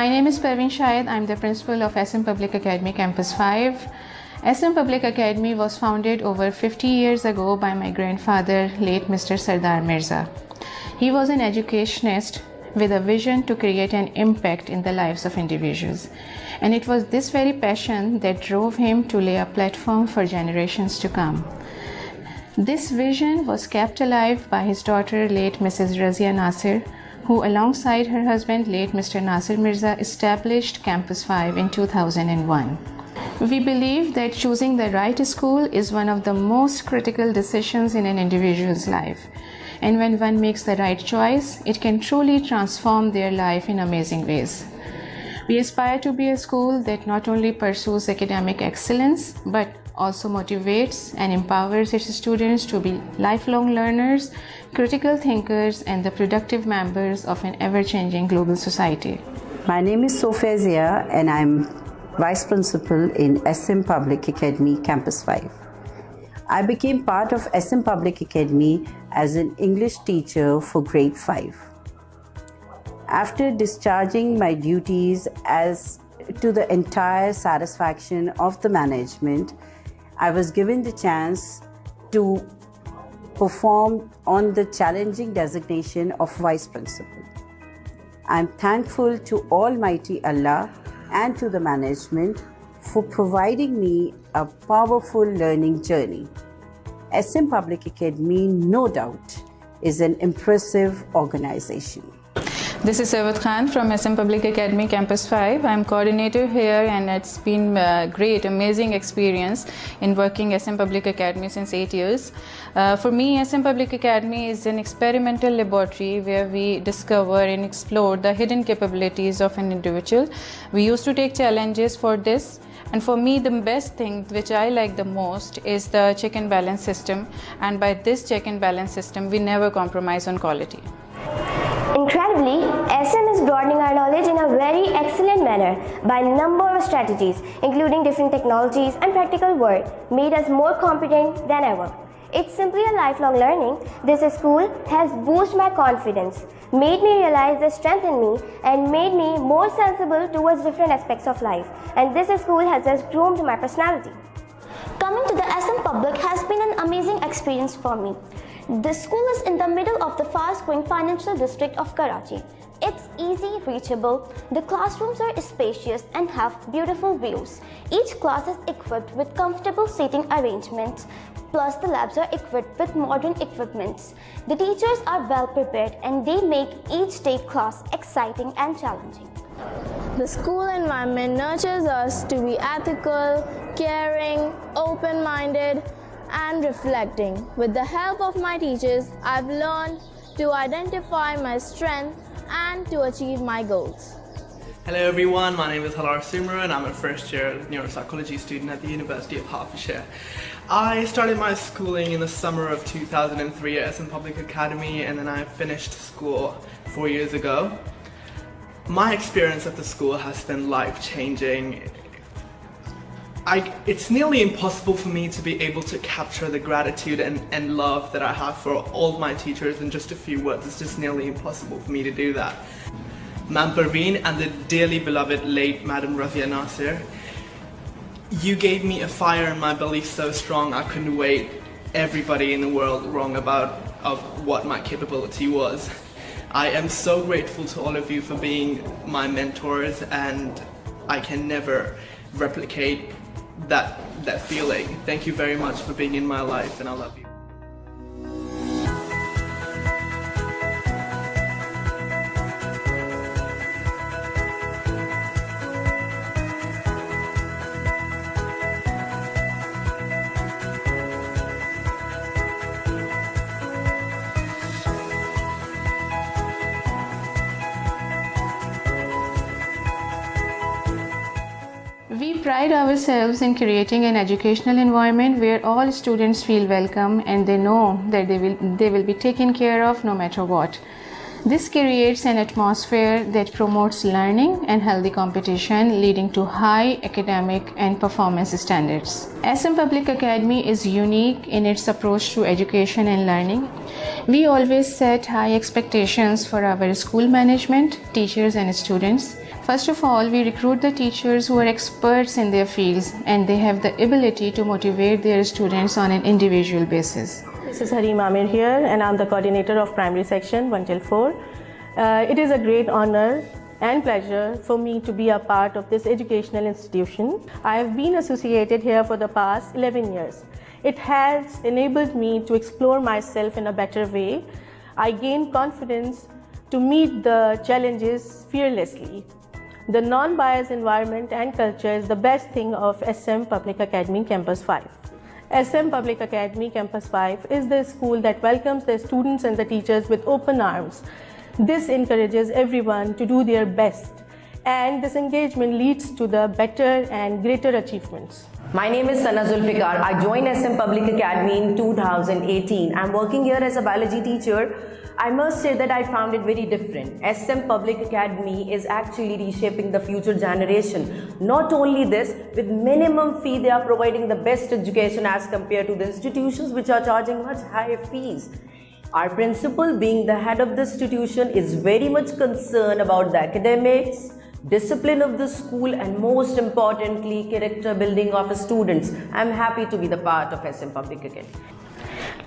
My name is Parveen Shahid. I'm the principal of SM Public Academy Campus 5. SM Public Academy was founded over 50 years ago by my grandfather, late Mr. Sardar Mirza. He was an educationist with a vision to create an impact in the lives of individuals. And it was this very passion that drove him to lay a platform for generations to come. This vision was kept alive by his daughter, late Mrs. Razia Nasir, who alongside her husband, late Mr. Nasir Mirza, established Campus 5 in 2001. We believe that choosing the right school is one of the most critical decisions in an individual's life. And when one makes the right choice, it can truly transform their life in amazing ways. We aspire to be a school that not only pursues academic excellence, but also motivates and empowers its students to be lifelong learners, critical thinkers, and the productive members of an ever-changing global society. My name is Sophia Zia, and I'm Vice Principal in SM Public Academy Campus 5. I became part of SM Public Academy as an English teacher for grade 5. After discharging my duties as to the entire satisfaction of the management, I was given the chance to perform on the challenging designation of Vice Principal. I'm thankful to Almighty Allah and to the management for providing me a powerful learning journey. SM Public Academy, no doubt, is an impressive organization. This is Sarwat Khan from SM Public Academy Campus 5. I'm coordinator here, and it's been a great, amazing experience in working SM Public Academy since 8 years. For me, SM Public Academy is an experimental laboratory where we discover and explore the hidden capabilities of an individual. We used to take challenges for this. And for me, the best thing which I like the most is the check and balance system. And by this check and balance system, we never compromise on quality. Incredibly, SM is broadening our knowledge in a very excellent manner by a number of strategies, including different technologies and practical work, made us more competent than ever. It's simply a lifelong learning. This school has boosted my confidence, made me realize the strength in me, and made me more sensible towards different aspects of life. And this school has just groomed my personality. Coming to the SM Public has been an amazing experience for me. The school is in the middle of the fast-growing financial district of Karachi. It's easy reachable, the classrooms are spacious and have beautiful views. Each class is equipped with comfortable seating arrangements, plus the labs are equipped with modern equipments. The teachers are well prepared and they make each day class exciting and challenging. The school environment nurtures us to be ethical, caring, open-minded, and reflecting. With the help of my teachers, I've learned to identify my strengths and to achieve my goals. Hello everyone, my name is Halar Simran and I'm a first year neuropsychology student at the University of Hertfordshire. I started my schooling in the summer of 2003 at SM Public Academy, and then I finished school 4 years ago. My experience at the school has been life-changing. It's nearly impossible for me to be able to capture the gratitude and love that I have for all my teachers in just a few words. It's just nearly impossible for me to do that. Ma'am Parveen and the dearly beloved late Madam Razia Nasir, you gave me a fire in my belly so strong I couldn't wait everybody in the world wrong of what my capability was. I am so grateful to all of you for being my mentors, and I can never replicate that feeling. Thank you very much for being in my life, and I love you. We pride ourselves in creating an educational environment where all students feel welcome and they know that they will be taken care of no matter what. This creates an atmosphere that promotes learning and healthy competition, leading to high academic and performance standards. SM Public Academy is unique in its approach to education and learning. We always set high expectations for our school management, teachers and students. First of all, we recruit the teachers who are experts in their fields and they have the ability to motivate their students on an individual basis. This is Harim Amir here, and I'm the coordinator of primary section 1 till 4. It is a great honor and pleasure for me to be a part of this educational institution. I have been associated here for the past 11 years. It has enabled me to explore myself in a better way. I gained confidence to meet the challenges fearlessly. The non-biased environment and culture is the best thing of SM Public Academy Campus 5. SM Public Academy Campus 5 is the school that welcomes the students and the teachers with open arms. This encourages everyone to do their best, and this engagement leads to the better and greater achievements. My name is Sana Zulfikar. I joined SM Public Academy in 2018. I'm working here as a biology teacher. I must say that I found it very different. SM Public Academy is actually reshaping the future generation. Not only this, with minimum fee, they are providing the best education as compared to the institutions which are charging much higher fees. Our principal, being the head of the institution, is very much concerned about the academics, discipline of the school, and most importantly, character building of students. I'm happy to be the part of SM Public Academy.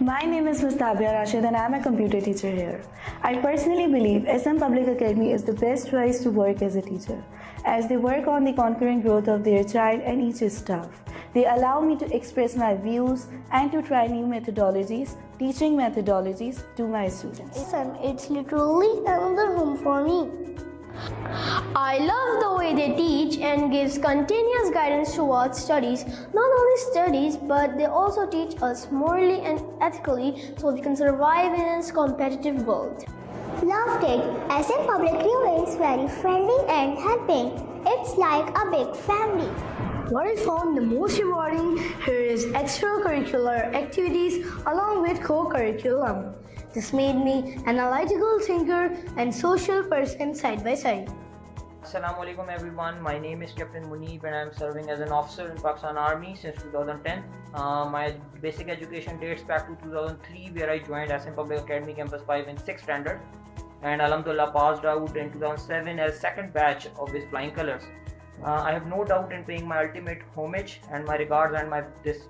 My name is Mustabia Rashid and I'm a computer teacher here. I personally believe SM Public Academy is the best choice to work as a teacher, as they work on the concurrent growth of their child and each staff. They allow me to express my views and to try new methodologies, teaching methodologies to my students. It's literally another home for me. I love the way they teach and gives continuous guidance towards studies. Not only studies, but they also teach us morally and ethically so we can survive in this competitive world. Loved it. SM Public remains very friendly and helping. It's like a big family. What I found the most rewarding here is extracurricular activities along with co-curriculum. This made me an analytical thinker and social person side by side. Assalamu alaikum everyone, my name is Captain Munib and I am serving as an officer in Pakistan Army since 2010. My basic education dates back to 2003 where I joined SM Public Academy Campus 5 in 6th standard and Alhamdulillah passed out in 2007 as second batch of his flying colors. I have no doubt in paying my ultimate homage and my regards and this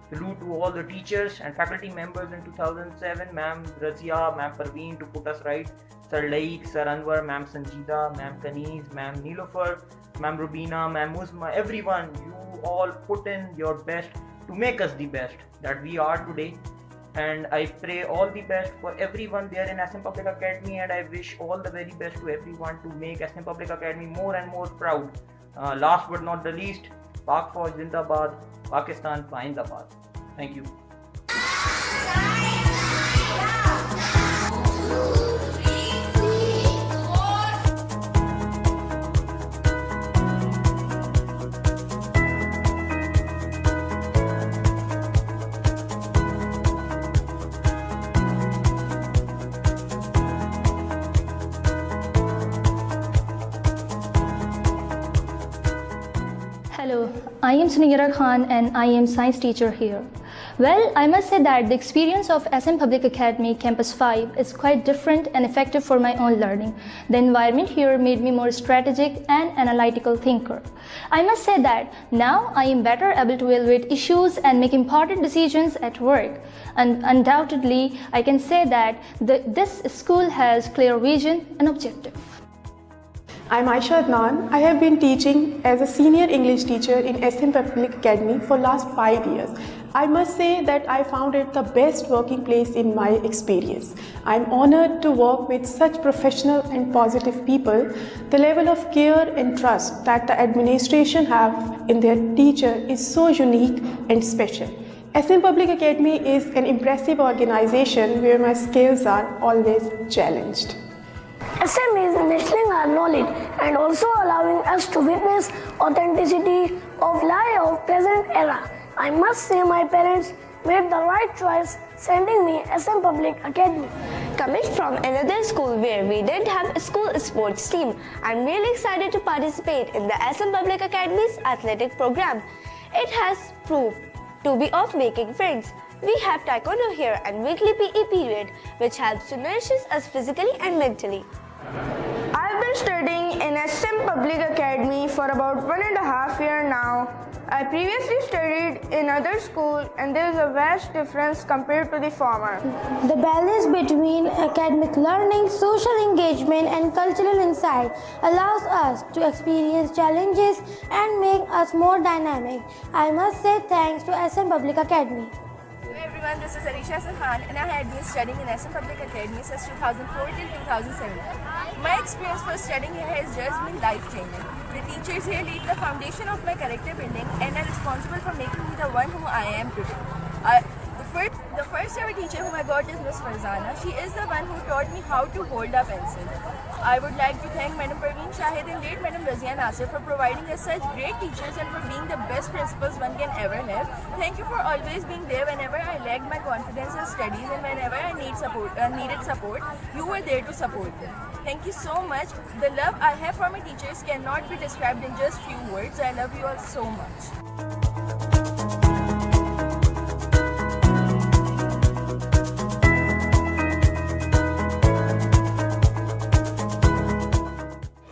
salute to all the teachers and faculty members in 2007, Ma'am Razia, Ma'am Parveen to put us right, Sir Laik, Sir Anwar, Ma'am Sanjida, Ma'am Kaniz, Ma'am Nilofer, Ma'am Rubina, Ma'am Uzma, everyone, you all put in your best to make us the best that we are today. And I pray all the best for everyone there in SM Public Academy and I wish all the very best to everyone to make SM Public Academy more and more proud. Last but not the least, Pak Fauj Zindabad, Pakistan Zindabad. Thank you. Hello, I am Suneera Khan and I am science teacher here. Well, I must say that the experience of SM Public Academy Campus 5 is quite different and effective for my own learning. The environment here made me more strategic and analytical thinker. I must say that now I am better able to evaluate issues and make important decisions at work. And undoubtedly, I can say that this school has clear vision and objective. I'm Aisha Adnan. I have been teaching as a senior English teacher in SM Public Academy for last 5 years. I must say that I found it the best working place in my experience. I'm honored to work with such professional and positive people. The level of care and trust that the administration have in their teacher is so unique and special. SM Public Academy is an impressive organization where my skills are always challenged. SM is nurturing our knowledge and also allowing us to witness authenticity of life of present era. I must say my parents made the right choice sending me SM Public Academy. Coming from another school where we didn't have a school sports team, I'm really excited to participate in the SM Public Academy's athletic program. It has proved to be of making friends. We have taekwondo here and weekly PE period which helps to nourish us physically and mentally. I've been studying in SM Public Academy for about 1.5 years now. I previously studied in other schools and there is a vast difference compared to the former. The balance between academic learning, social engagement and cultural insight allows us to experience challenges and make us more dynamic. I must say thanks to SM Public Academy. Hello everyone, this is Arisha Sahan and I had been studying in SM Public Academy since 2004 till 2007. My experience for studying here has just been life-changing. The teachers here laid the foundation of my character building and are responsible for making me the one who I am today. The first ever teacher whom I got is Miss Farzana. She is the one who taught me how to hold a pencil. I would like to thank Madam Parveen Shahid and late Madam Razia Nasir for providing us such great teachers and for being the best principals one can ever have. Thank you for always being there whenever I lacked my confidence in studies and whenever I needed support, you were there to support me. Thank you so much. The love I have for my teachers cannot be described in just few words. I love you all so much.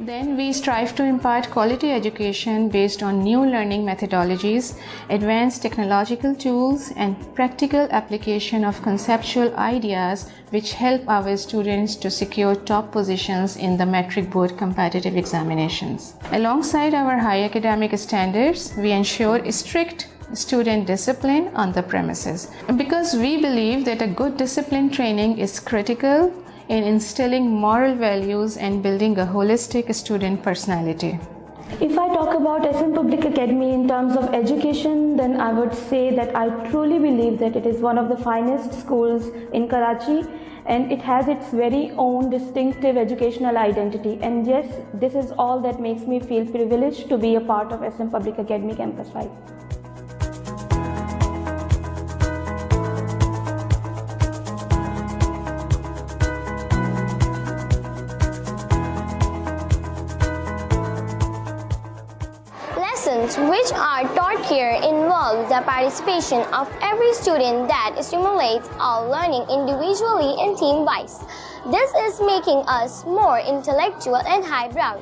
Then we strive to impart quality education based on new learning methodologies, advanced technological tools, and practical application of conceptual ideas which help our students to secure top positions in the metric board competitive examinations. Alongside our high academic standards, we ensure strict student discipline on the premises. Because we believe that a good discipline training is critical in instilling moral values and building a holistic student personality. If I talk about SM Public Academy in terms of education, then I would say that I truly believe that it is one of the finest schools in Karachi and it has its very own distinctive educational identity. And yes, this is all that makes me feel privileged to be a part of SM Public Academy Campus 5. Lessons which are taught here involve the participation of every student that stimulates our learning individually and team-wise. This is making us more intellectual and highbrow.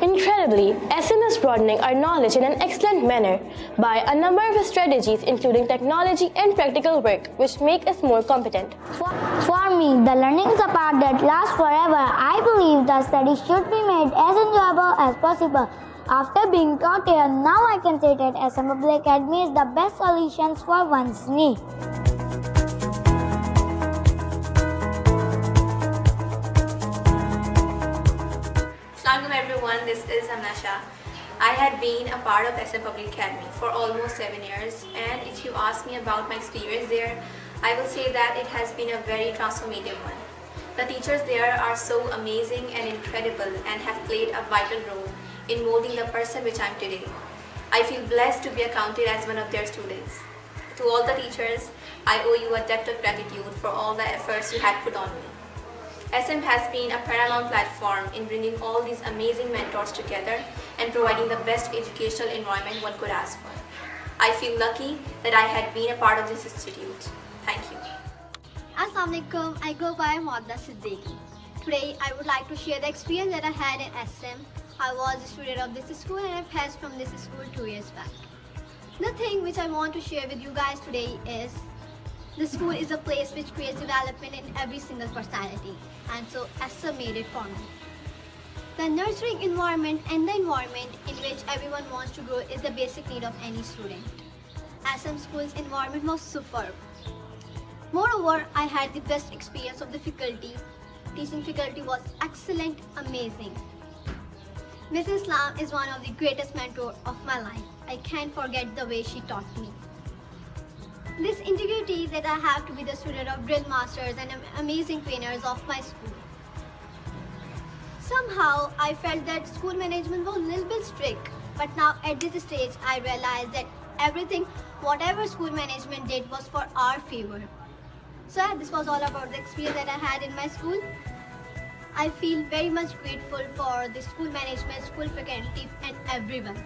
Incredibly, SM is broadening our knowledge in an excellent manner by a number of strategies including technology and practical work which make us more competent. For me, the learning is a part that lasts forever. I believe the study should be made as enjoyable as possible. After being taught here, now I can say that SM Public Academy is the best solutions for one's need. Assalamualaikum everyone, this is Amnasha. I had been a part of SM Public Academy for almost 7 years, and if you ask me about my experience there, I will say that it has been a very transformative one. The teachers there are so amazing and incredible and have played a vital role in molding the person which I am today. I feel blessed to be accounted as one of their students. To all the teachers, I owe you a debt of gratitude for all the efforts you had put on me. SM has been a paramount platform in bringing all these amazing mentors together and providing the best educational environment one could ask for. I feel lucky that I had been a part of this institute. Thank you. Assalamualaikum, I go by Modda Siddiqui. Today, I would like to share the experience that I had in SM. I was a student of this school and I passed from this school 2 years back. The thing which I want to share with you guys today is the school is a place which creates development in every single personality, and so SM made it for me. The nurturing environment and the environment in which everyone wants to grow is the basic need of any student. SM School's environment was superb. Moreover, I had the best experience of the faculty. Teaching faculty was excellent, amazing. Miss Islam is one of the greatest mentors of my life. I can't forget the way she taught me. This integrity that I have to be the student of drill masters and amazing trainers of my school. Somehow, I felt that school management was a little bit strict, but now at this stage, I realized that everything, whatever school management did was for our favor. So yeah, this was all about the experience that I had in my school. I feel very much grateful for the school management, school faculty and everyone.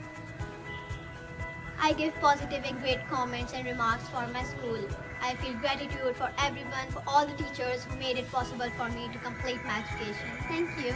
I give positive and great comments and remarks for my school. I feel gratitude for everyone, for all the teachers who made it possible for me to complete my education. Thank you.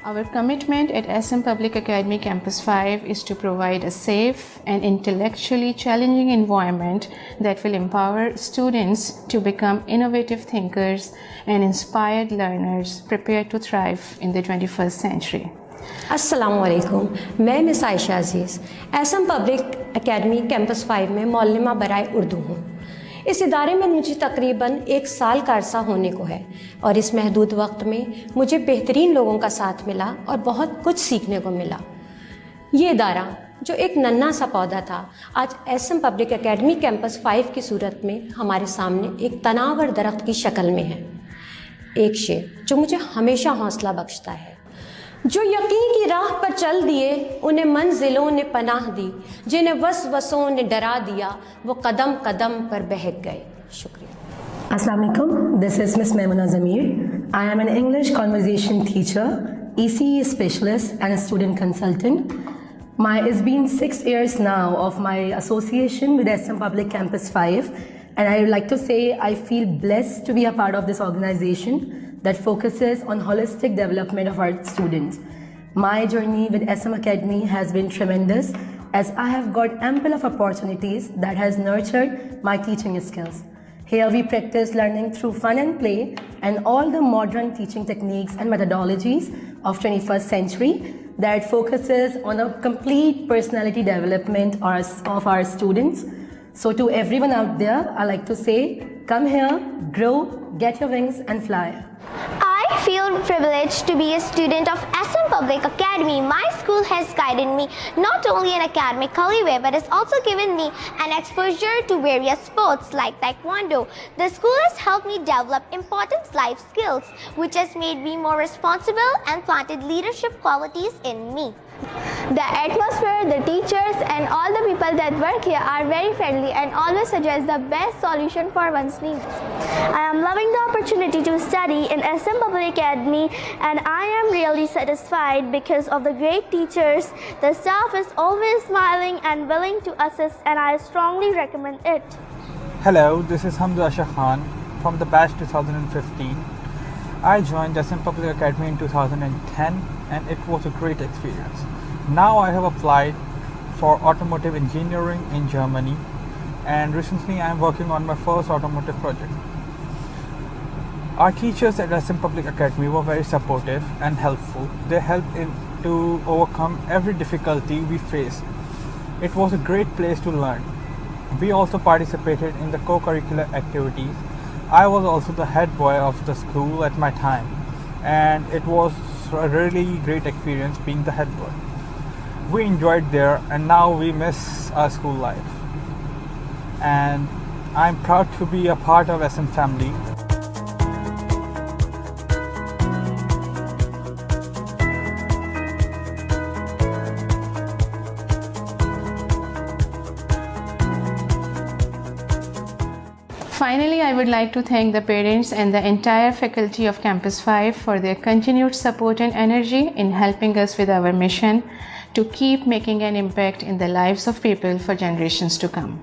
Our commitment at SM Public Academy Campus 5 is to provide a safe and intellectually challenging environment that will empower students to become innovative thinkers and inspired learners prepared to thrive in the 21st century. अस्सलामुअलैकुम, मैं miss Ayesha अजीज़ SM public academy campus 5 में मौलमा बराए उर्दू हूँ। इस इदारे में मुझे तकरीबन 1 साल का अरसा होने को है और इस महदूद वक्त में मुझे बेहतरीन लोगों का साथ मिला और बहुत कुछ सीखने को मिला। ये इदारा जो एक नन्हा सा पौधा था, आज SM पब्लिक एकेडमी कैंपस 5 की सूरत में हमारे सामने एक तनावर दरख्त की शक्ल में है। एक शेर जो मुझे हमेशा हौसला बख्शता है, जो यकीन की राह पर चल दिए उन्हें मंजिलों ने पनाह दी, जिन्हें वसवसों ने डरा दिया वो कदम कदम पर बहक गए। शुक्रिया। Assalamu alaikum, this is Miss Maimuna Zamir. I am an English conversation teacher, ECE specialist and a student consultant. It's been 6 years now of my association with SM Public Campus 5, and I would like to say I feel blessed to be a part of this organization that focuses on holistic development of our students. My journey with SM Academy has been tremendous as I have got ample of opportunities that has nurtured my teaching skills. Here we practice learning through fun and play and all the modern teaching techniques and methodologies of 21st century that focuses on a complete personality development of our students. So to everyone out there, I like to say, come here, grow, get your wings and fly. I feel privileged to be a student of SM Public Academy. My school has guided me not only in academically way, but has also given me an exposure to various sports like Taekwondo. The school has helped me develop important life skills, which has made me more responsible and planted leadership qualities in me. The atmosphere, the teachers and all the people that work here are very friendly and always suggest the best solution for one's needs. I am loving the opportunity to study in SM Public Academy and I am really satisfied because of the great teachers. The staff is always smiling and willing to assist and I strongly recommend it. Hello, this is Hamza Asha Khan from the batch 2015. I joined SM Public Academy in 2010 and it was a great experience. Now I have applied for automotive engineering in Germany and recently I am working on my first automotive project. Our teachers at SM Public Academy were very supportive and helpful. They helped to overcome every difficulty we faced. It was a great place to learn. We also participated in the co-curricular activities. I was also the head boy of the school at my time and it was a really great experience being the head boy. We enjoyed there and now we miss our school life. And I'm proud to be a part of SM family. Finally, I would like to thank the parents and the entire faculty of Campus 5 for their continued support and energy in helping us with our mission to keep making an impact in the lives of people for generations to come.